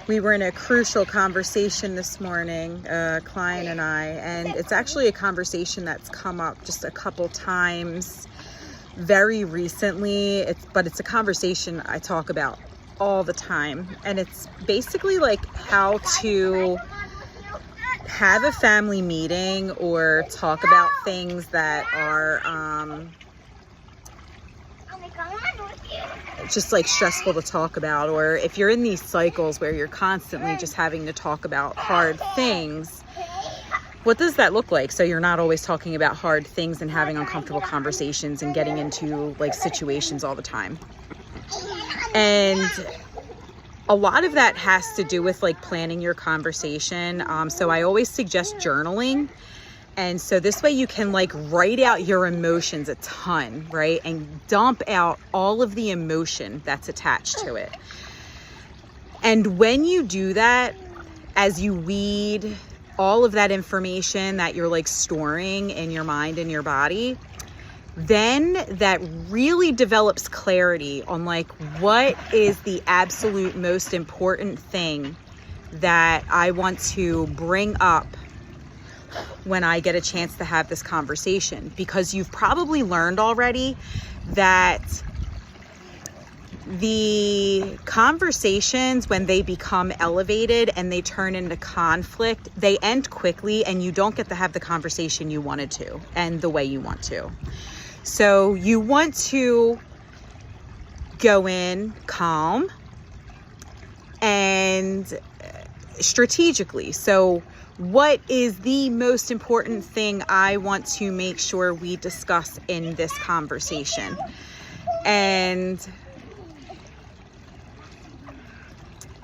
We were in a crucial conversation this morning, a client and I, and it's actually a conversation that's come up just a couple times very recently. But it's a conversation I talk about all the time, and it's basically like how to have a family meeting or talk about things that are just like stressful to talk about, or if you're in these cycles where you're constantly just having to talk about hard things, what does that look like? So you're not always talking about hard things and having uncomfortable conversations and getting into like situations all the time. And a lot of that has to do with like planning your conversation. So I always suggest journaling. And so this way you can like write out your emotions a ton, right? And dump out all of the emotion that's attached to it. And when you do that, as you weed all of that information that you're like storing in your mind and your body, then that really develops clarity on like what is the absolute most important thing that I want to bring up when I get a chance to have this conversation. Because you've probably learned already that the conversations, when they become elevated and they turn into conflict, they end quickly and you don't get to have the conversation you wanted to and the way you want to. So you want to go in calm and strategically. So what is the most important thing I want to make sure we discuss in this conversation? And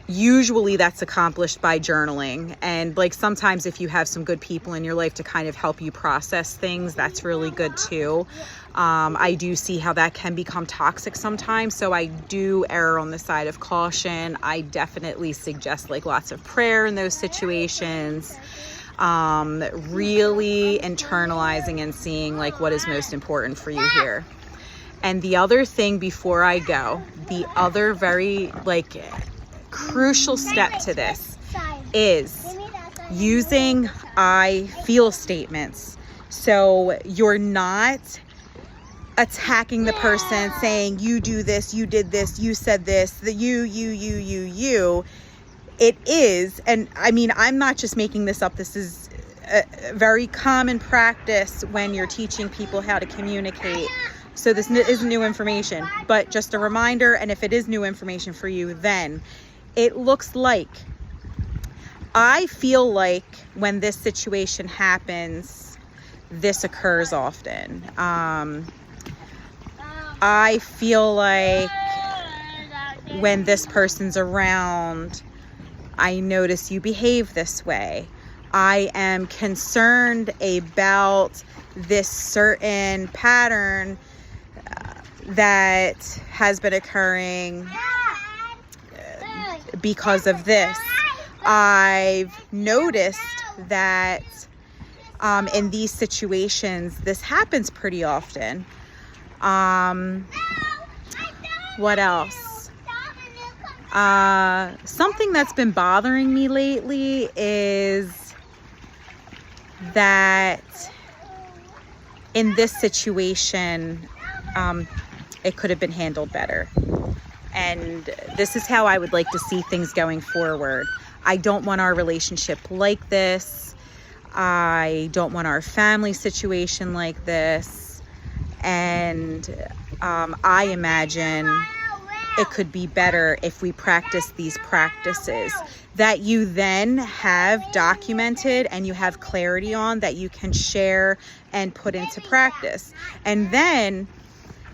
usually that's accomplished by journaling. And like sometimes if you have some good people in your life to kind of help you process things, that's really good too. I do see how that can become toxic sometimes. So I do err on the side of caution. I definitely suggest like lots of prayer in those situations. Really internalizing and seeing like what is most important for you here. And the other thing before I go, the other very like crucial step to this is using I feel statements. So you're not attacking the person saying you do this, you did this, you said this, the you. It is, and I mean, I'm not just making this up. This is a very common practice when you're teaching people how to communicate. So this isn't new information, but just a reminder. And if it is new information for you, then it looks like, I feel like when this situation happens, this occurs often. I feel like when this person's around, I notice you behave this way. I am concerned about this certain pattern that has been occurring because of this. I've noticed that in these situations, this happens pretty often. What else? Something that's been bothering me lately is that in this situation, it could have been handled better. And this is how I would like to see things going forward. I don't want our relationship like this. I don't want our family situation like this. And I imagine it could be better if we practice these practices that you then have documented and you have clarity on, that you can share and put into practice. And then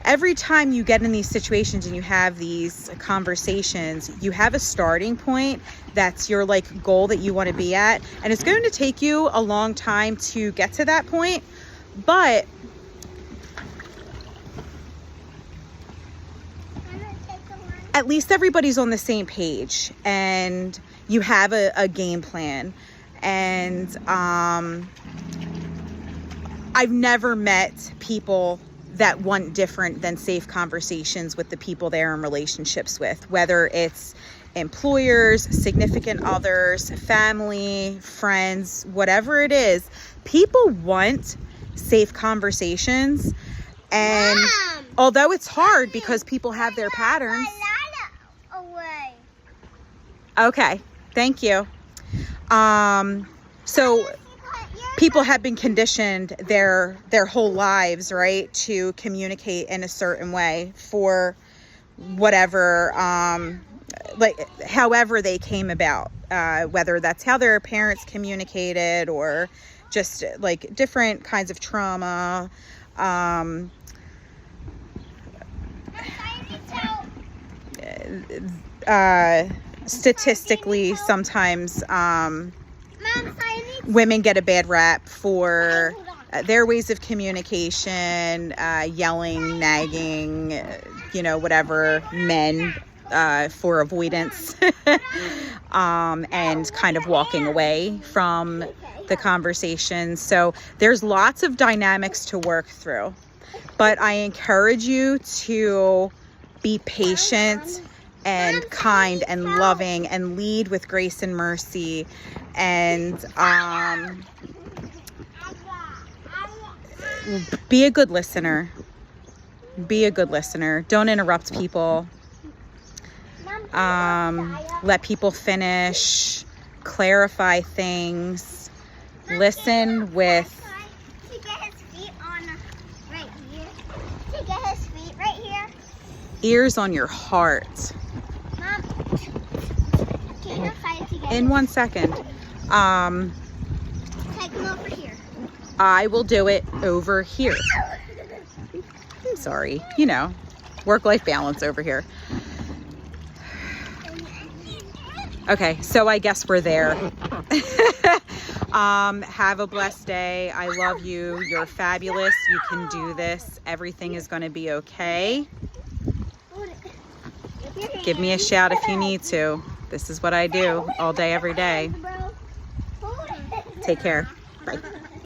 every time you get in these situations and you have these conversations, you have a starting point that's your like goal that you want to be at. And it's going to take you a long time to get to that point, but at least everybody's on the same page and you have a game plan. And I've never met people that want different than safe conversations with the people they're in relationships with, whether it's employers, significant others, family, friends, whatever it is, people want safe conversations. And Mom, although it's hard because people have their patterns. Away. Okay, thank you. So people have been conditioned their whole lives, right, to communicate in a certain way for whatever, like however they came about, whether that's how their parents communicated or just like different kinds of trauma. Statistically, sometimes women get a bad rap for their ways of communication, yelling, nagging, whatever, men for avoidance, and kind of walking away from the conversation. So there's lots of dynamics to work through, but I encourage you to be patient and kind and loving and lead with grace and mercy, and be a good listener. Be a good listener. Don't interrupt people. Let people finish. Clarify things. Listen with To get his feet on right here. To get his feet right here. ears on your heart. Mom, can you fight together? In 1 second. Take him over here. I will do it over here. I'm sorry. Work-life balance over here. Okay, so I guess we're there. Have a blessed day. I love you. You're fabulous. You can do this. Everything is going to be okay. Give me a shout if you need to. This is what I do all day, every day. Take care. Bye.